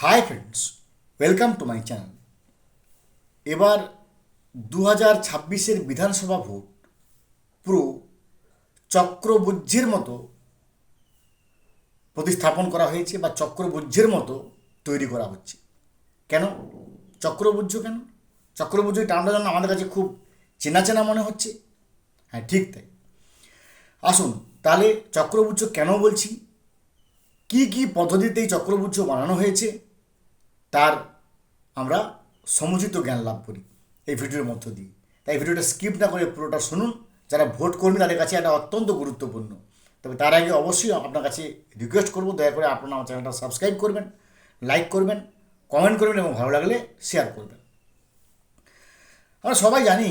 Hi friends, welcome to my channel. এবার 2026-এর বিধানসভা vote পুরো চক্রবুদ্ধির মতো প্রতিস্থাপন করা হয়েছে বা চক্রবুদ্ধির মতো তৈরি করা হচ্ছে। কেন চক্রবুদ্ধ? কেন চক্রবুদ্ধ এই টার্মটা যেন আমাদের কাছে খুব চেনা চেনা মনে হচ্ছে। হ্যাঁ, ঠিক তাই। আসুন তাহলে চক্রবুদ্ধ কেন বলছি, কি কি পদ্ধতিতে এই চক্রবুদ্ধ বানানো হয়েছে তার আমরা সমুচিত জ্ঞান লাভ করি এই ভিডিওর মধ্য দিয়ে। তাই ভিডিওটা স্কিপ না করে পুরোটা শুনুন। যারা ভোট কর্মী তাদের কাছে এটা অত্যন্ত গুরুত্বপূর্ণ। তবে তার আগে অবশ্যই আপনার কাছে রিকোয়েস্ট করব, দয়া করে আপনারা আমার চ্যানেলটা সাবস্ক্রাইব করবেন, লাইক করবেন, কমেন্ট করবেন এবং ভালো লাগলে শেয়ার করবেন। আমরা সবাই জানি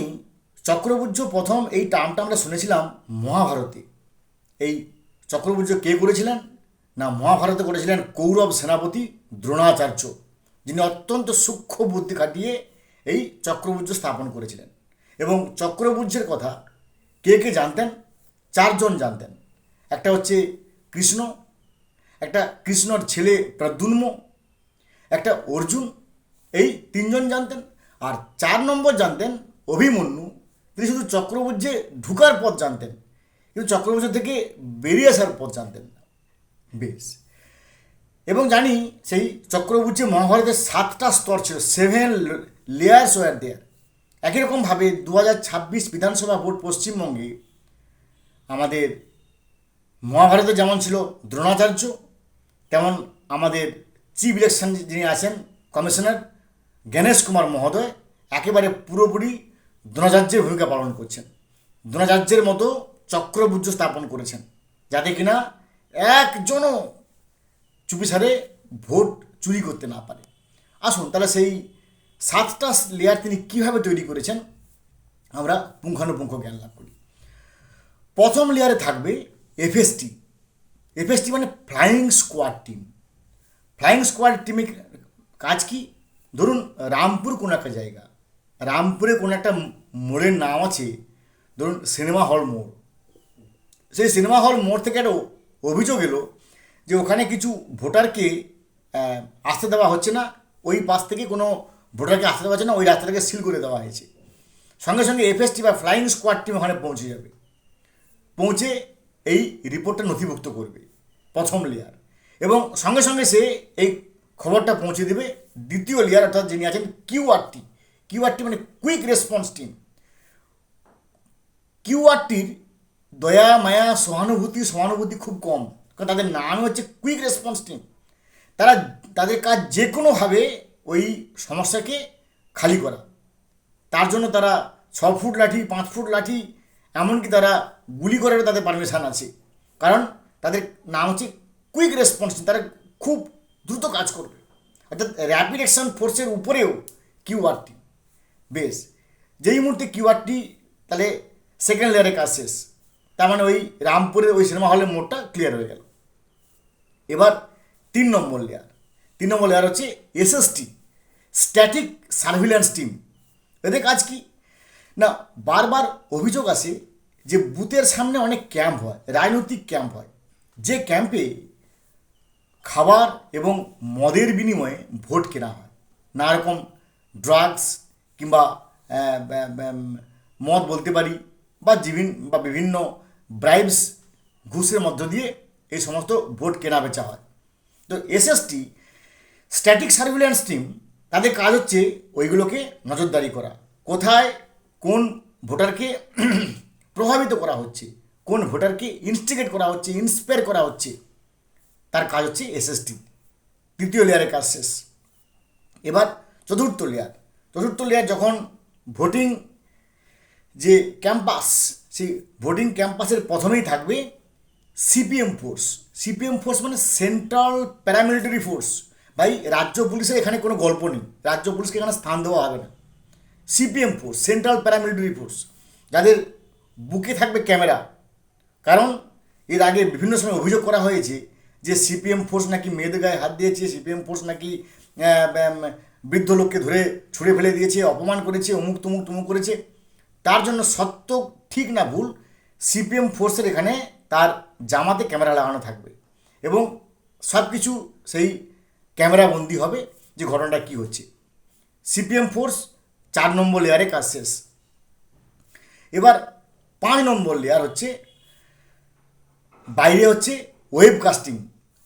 চক্রবুদ্ধ প্রথম এই টার্মটা আমরা শুনেছিলাম মহাভারতে। এই চক্রবুদ্ধ কে করেছিলেন? না, মহাভারতে করেছিলেন কৌরব সেনাপতি দ্রোণাচার্য, যিনি অত্যন্ত সূক্ষ্ম বুদ্ধি খাটিয়ে এই চক্রবুদ্ধ স্থাপন করেছিলেন। এবং চক্রবুদ্ধের কথা কে কে জানতেন? চারজন জানতেন। একটা হচ্ছে কৃষ্ণ, একটা কৃষ্ণর ছেলে প্রদ্যুম্ন, একটা অর্জুন, এই তিনজন জানতেন। আর 4 নম্বর জানতেন অভিমন্যু। তিনি শুধু চক্রবুদ্ধে ঢুকার পথ জানতেন, কিন্তু চক্রবুদ্ধ থেকে বেরিয়ে আসার পথ জানতেন না। বেশ, এবং জানি সেই চক্রবুদ্ধে মহাভারতের 7টা স্তর ছিল, 7 লেয়ার্স ওয়ার দেয়ার। একই রকমভাবে 2026 বিধানসভা ভোট পশ্চিমবঙ্গে আমাদের মহাভারতে যেমন ছিল দ্রোণাচার্য, তেমন আমাদের চিফ ইলেকশন যিনি আছেন কমিশনার গণেশ কুমার মহোদয় একেবারে পুরোপুরি দ্রোণাচার্যের ভূমিকা পালন করছেন। দ্রোণাচার্যের মতো চক্রবুদ্ধ স্থাপন করেছেন, যাতে কিনা একজনও চুপিসারে ভোট চুরি করতে না পারে। আসুন তাহলে সেই 7টা লেয়ার তিনি কীভাবে তৈরি করেছেন আমরা পুঙ্খানুপুঙ্খ জ্ঞান লাভ করি। প্রথম লেয়ারে থাকবে এফএসটি। এফএসটি মানে flying squad team. Flying squad টিমের কাজ কি? ধরুন রামপুর কোনো একটা জায়গা, রামপুরে কোনো একটা মোড়ের নাম আছে, ধরুন সিনেমা হল মোড়। সেই সিনেমা হল মোড় থেকে একটা অভিযোগ এলো যে ওখানে কিছু ভোটারকে আসতে দেওয়া হচ্ছে না, ওই পাশ থেকে কোনো ভোটারকে আসতে দেওয়া হচ্ছে না, ওই রাস্তাটাকে সিল করে দেওয়া হয়েছে। সঙ্গে সঙ্গে এফএসটি বা ফ্লাইং স্কোয়াড টিম ওখানে পৌঁছে যাবে, পৌঁছে এই রিপোর্টটা নথিভুক্ত করবে, প্রথম লেয়ার। এবং সঙ্গে সঙ্গে সে এই খবরটা পৌঁছে দেবে দ্বিতীয় লেয়ার, অর্থাৎ যিনি আছেন কিউআরটি। কিউআরটি মানে কুইক রেসপন্স টিম। কিউআরটির দয়া মায়া সহানুভূতি খুব কম, কারণ তাদের নাম হচ্ছে কুইক রেসপন্স টিম। তাদের কাজ যে কোনোভাবে ওই সমস্যাকে খালি করা। তার জন্য তারা 6 ফুট লাঠি, 5 ফুট লাঠি, এমনকি তারা গুলি করারও তাদের পারমিশন আছে, কারণ তাদের নাম হচ্ছে কুইক রেসপন্স টিম। তারা খুব দ্রুত কাজ করবে, অর্থাৎ র্যাপিড অ্যাকশন ফোর্সের উপরেও কিউআরটি। বেশ, যেই মুহূর্তে কিউআরটি, তাহলে সেকেন্ড লেয়ারে কাজ শেষ। তার মানে ওই রামপুরের ওই সিনেমা হলের মোড়টা ক্লিয়ার হয়ে গেল। এবার 3 নম্বর লেয়ার। 3 নম্বর লেয়ার হচ্ছে এসএসটি, স্ট্যাটিক সার্ভিল্যান্স টিম। এদের কাজ কি? না, বারবার অভিযোগ আসে যে বুথের সামনে অনেক ক্যাম্প হয়, রাজনৈতিক ক্যাম্প হয়, যে ক্যাম্পে খাবার এবং মদের বিনিময়ে ভোট কেনা হয়। নানা রকম ড্রাগস কিংবা মদ বলতে পারি, বা বিভিন্ন ব্রাইবস, ঘুষের মধ্য দিয়ে এই সমস্ত ভোট কেনা বেচা হয়। তো এসএসটি, স্ট্যাটিক সার্ভিল্যান্স টিম, তাদের কাজ হচ্ছে ওইগুলোকে নজরদারি করা, কোথায় কোন ভোটারকে প্রভাবিত করা হচ্ছে, কোন ভোটারকে ইনস্টিগেট করা হচ্ছে, ইন্সপায়ার করা হচ্ছে, তার কাজ হচ্ছে এসএসটি। তৃতীয় লেয়ারের কাজ শেষ। এবার চতুর্থ লেয়ার যখন ভোটিং যে ক্যাম্পাস, সেই ভোটিং ক্যাম্পাসের প্রথমেই থাকবে সিপিএম ফোর্স। সিপিএম ফোর্স মানে সেন্ট্রাল প্যারামিলিটারি ফোর্স। ভাই, রাজ্য পুলিশের এখানে কোনো গল্প নেই, রাজ্য পুলিশকে এখানে স্থান দেওয়া হবে না। CPM force, central paramilitary force, যাদের বুকে থাকবে ক্যামেরা। কারণ এর আগে বিভিন্ন সময় অভিযোগ করা হয়েছে যে সিপিএম ফোর্স নাকি মেয়েদের গায়ে হাত দিয়েছে, সিপিএম ফোর্স নাকি বৃদ্ধ লোককে ধরে ছুঁড়ে ফেলে দিয়েছে, অপমান করেছে, অমুক তুমুক করেছে। তার জন্য সত্য ঠিক না ভুল, সিপিএম ফোর্সের এখানে তার জামাতে ক্যামেরা লাগানো থাকবে এবং সব কিছু সেই ক্যামেরা বন্দি হবে যে ঘটনাটা কী হচ্ছে। সিপিএম ফোর্স 4 নম্বর লেয়ারে কাজ শেষ। এবার 5 নম্বর লেয়ার হচ্ছে বাইরে হচ্ছে ওয়েবকাস্টিং,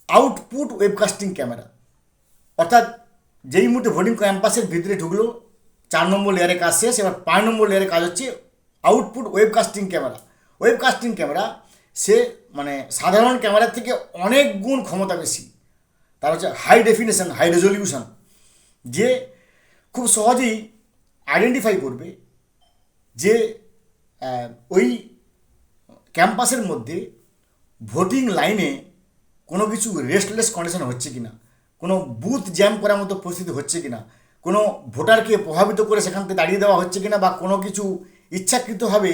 আউটপুট ওয়েবকাস্টিং ক্যামেরা। অর্থাৎ যেই মুহূর্তে ভোটিং ক্যাম্পাসের ভিতরে ঢুকলো 4 নম্বর লেয়ারে কাজ শেষ। এবার 5 নম্বর লেয়ারে কাজ হচ্ছে output webcasting camera. Webcasting camera সে মানে সাধারণ ক্যামেরার থেকে অনেক গুণ ক্ষমতা বেশি। তার হচ্ছে হাই ডেফিনেশন, হাই রেজলিউশন, যে খুব সহজেই আইডেন্টিফাই করবে যে ওই ক্যাম্পাসের মধ্যে ভোটিং লাইনে কোনো কিছু রেস্টলেস কন্ডিশন হচ্ছে কি না, কোনো বুথ জ্যাম করার মতো পরিস্থিতি হচ্ছে কি না, কোনো ভোটারকে প্রভাবিত করে সেখান থেকে দাঁড়িয়ে দেওয়া হচ্ছে কি না, বা কোনো কিছু ইচ্ছাকৃতভাবে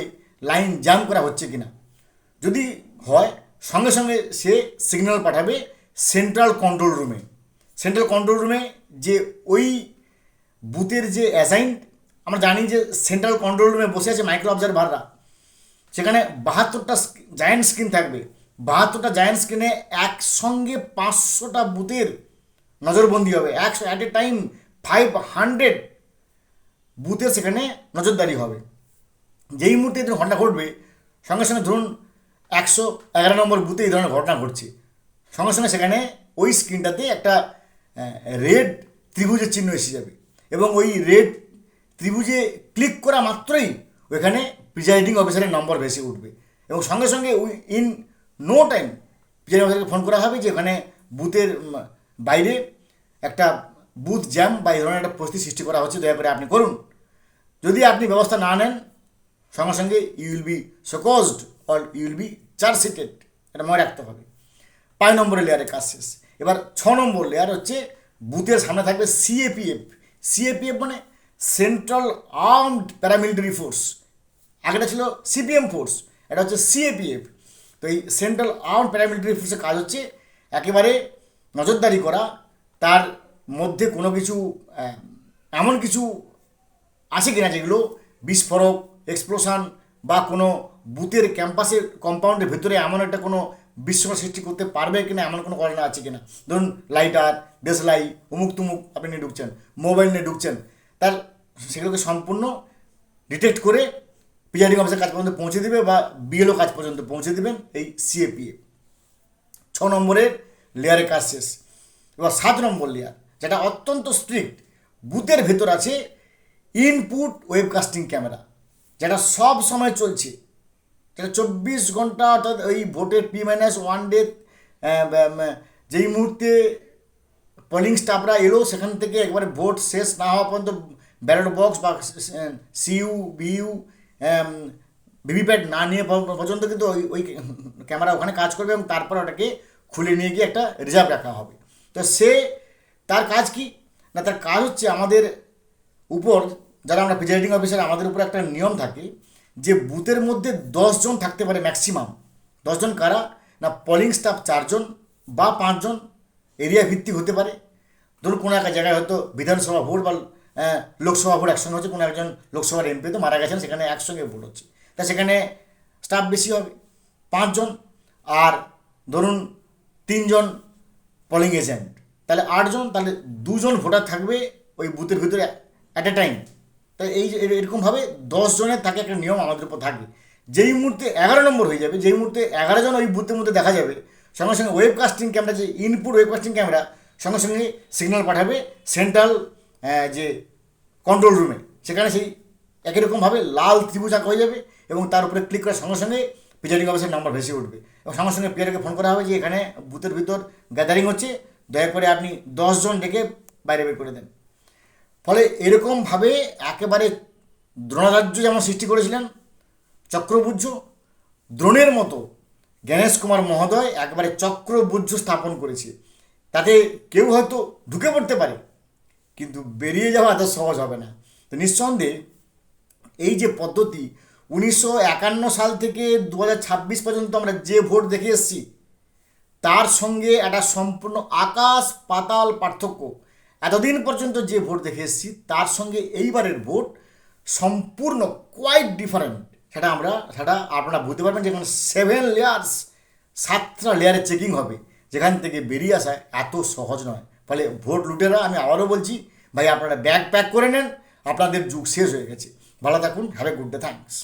লাইন জ্যাম করা হচ্ছে কি না। যদি হয় সঙ্গে সঙ্গে সে সিগন্যাল পাঠাবে সেন্ট্রাল কন্ট্রোল রুমে। সেন্ট্রাল কন্ট্রোল রুমে যে ওই বুথের যে অ্যাসাইন্ড, আমরা জানি যে সেন্ট্রাল কন্ট্রোল রুমে বসে আছে মাইক্রো অবজারভাররা। সেখানে 72টা জায়ান্ট স্ক্রিন থাকবে। 72টা জায়ান্ট স্ক্রিনে একসঙ্গে 500টা বুথের নজরবন্দি হবে। অ্যাট এ টাইম 500 বুথে সেখানে নজরদারি হবে। যেই মুহূর্তে এই ঘটনা ঘটবে সঙ্গে সঙ্গে ধরুন 111 নম্বর বুথে এই ধরনের ঘটনা ঘটছে, সঙ্গে সঙ্গে সেখানে ওই স্ক্রিনটাতে একটা রেড ত্রিভুজের চিহ্ন এসে যাবে, এবং ওই রেড ত্রিভুজে ক্লিক করা মাত্রই ওইখানে প্রিজাইডিং অফিসারের নম্বর ভেসে উঠবে, এবং সঙ্গে সঙ্গে ইন নো টাইম প্রিজাইডিং অফিসারকে ফোন করা হবে যে ওখানে বুথের বাইরে একটা বুথ জ্যাম বা এই ধরনের একটা পরিস্থিতি সৃষ্টি করা হচ্ছে, দয়া করে আপনি করুন। যদি আপনি ব্যবস্থা না নেন সঙ্গে সঙ্গে you will be show-caused or you will be chargesheeted, এটা মনে রাখতে হবে। 5 নম্বরের লেয়ারে কাজ শেষ। এবার 6 নম্বর লেয়ার হচ্ছে বুথের সামনে থাকবে সিএপিএফ। সিএপিএফ মানে সেন্ট্রাল আর্মড প্যারামিলিটারি ফোর্স। আগেটা ছিল সিপিএম ফোর্স, এটা হচ্ছে সিএপিএফ। তো এই সেন্ট্রাল আর্মড প্যারামিলিটারি ফোর্সের কাজ হচ্ছে একেবারে নজরদারি করা, তার মধ্যে কোনো কিছু এমন কিছু আছে কিনা যেগুলো বিস্ফোরক, এক্সপ্লোশন বা কোনো বুথের ক্যাম্পাসের কম্পাউন্ডের ভেতরে এমন একটা কোনো বিস্ফোরণ সৃষ্টি করতে পারবে কিনা, এমন কোনো ঘটনা আছে কিনা। ধরুন লাইটার, দেশলাই, উমুক তুমুক আপনি নিয়ে ঢুকছেন, মোবাইল নিয়ে ঢুকছেন, তার সেগুলোকে সম্পূর্ণ ডিটেক্ট করে প্রিজাইডিং অফিসার কাজ পর্যন্ত পৌঁছে দেবে বা বিএলও কাজ পর্যন্ত পৌঁছে দেবেন এই সিএপিএ। 6 নম্বরের লেয়ারে কাজ শেষ। এবার 7 নম্বর লেয়ার, যেটা অত্যন্ত স্ট্রিক্ট, বুথের ভেতর আছে ইনপুট ওয়েবকাস্টিং ক্যামেরা, যেটা সব সময় চলছে, যেটা 24 ঘন্টা, অর্থাৎ ওই ভোটের T-1 ডে যেই মুহূর্তে পোলিং স্টাফরা এলো সেখান থেকে একবারে ভোট শেষ না হওয়া পর্যন্ত ব্যালট বক্স বা সিইউ, বিইউ, ভিভিপ্যাট না নিয়ে পর্যন্ত কিন্তু ওই ক্যামেরা ওখানে কাজ করবে, এবং তারপর ওটাকে খুলে নিয়ে গিয়ে একটা রিজার্ভ রাখা হবে। তো সে তার কাজ কি না, তার কাজ হচ্ছে আমাদের উপর, যারা আমরা প্রিজাইডিং অফিসার, আমাদের উপর একটা নিয়ম থাকে যে বুথের মধ্যে 10 জন থাকতে পারে ম্যাক্সিমাম। 10 জন কারা না, পোলিং স্টাফ 4 জন বা 5 জন, এরিয়া ভিত্তিক হতে পারে। ধরুন কোনো একটা জায়গায় হয়তো বিধানসভা ভোট বা লোকসভা ভোট একসঙ্গে হচ্ছে, কোনো একজন লোকসভার এমপি তো মারা গেছেন, সেখানে একসঙ্গে ভোট হচ্ছে, তা সেখানে স্টাফ বেশি হবে 5 জন, আর ধরুন 3 জন পোলিং এজেন্ট, তাহলে 8 জন, তাহলে 2 জন ভোটার থাকবে ওই বুথের ভিতরে অ্যাট এ টাইম। তাই এই এরকমভাবে 10 জনের থাকে একটা নিয়ম আমাদের উপর থাকবে। যেই মুহূর্তে 11 নম্বর হয়ে যাবে, যেই মুহূর্তে 11 জন ওই বুথের মধ্যে দেখা যাবে, সঙ্গে সঙ্গে ওয়েবকাস্টিং ক্যামেরা, যে ইনপুট ওয়েবকাস্টিং ক্যামেরা, সঙ্গে সঙ্গে সিগন্যাল পাঠাবে সেন্ট্রাল যে কন্ট্রোল রুমে। সেখানে সেই একই রকমভাবে লাল ত্রিভুজ আঁকা হয়ে যাবে, এবং তার উপরে ক্লিক করার সঙ্গে সঙ্গে প্রিজাইডিং অফিসার নাম্বার ভেসে উঠবে, এবং সঙ্গে সঙ্গে পিআরকে ফোন করা হবে যে এখানে বুথের ভিতর গ্যাদারিং হচ্ছে, দয়া করে আপনি 10 জন ডেকে বাইরে বের করে দেন। ফলে এরকমভাবে একেবারে দ্রোণাচার্য যেমন সৃষ্টি করেছিলেন চক্রবুদ্ধ, দ্রোণের মতো গণেশ কুমার মহোদয় একবারে চক্রবুদ্ধ স্থাপন করেছে। তাতে কেউ হয়তো ঢুকে পড়তে পারে, কিন্তু বেরিয়ে যাওয়া এত সহজ হবে না। তো নিঃসন্দেহে এই যে পদ্ধতি 1951 সাল থেকে 2026 পর্যন্ত আমরা যে ভোট দেখে এসেছি, তার সঙ্গে একটা সম্পূর্ণ আকাশ পাতাল পার্থক্য। এতদিন পর্যন্ত যে ভোট দেখে এসেছি তার সঙ্গে এইবারের ভোট সম্পূর্ণ কোয়াইট ডিফারেন্ট। সেটা আপনারা বুঝতে পারবেন, যেখানে 7 লেয়ার্স, 7টা লেয়ারে চেকিং হবে, যেখান থেকে বেরিয়ে আসা এত সহজ নয়। ফলে ভোট লুটেরা, আমি আবারও বলছি ভাই, আপনারা ব্যাগ প্যাক করে নেন, আপনাদের যুগ শেষ হয়ে গেছে। ভালো থাকুন, have a good day, thanks.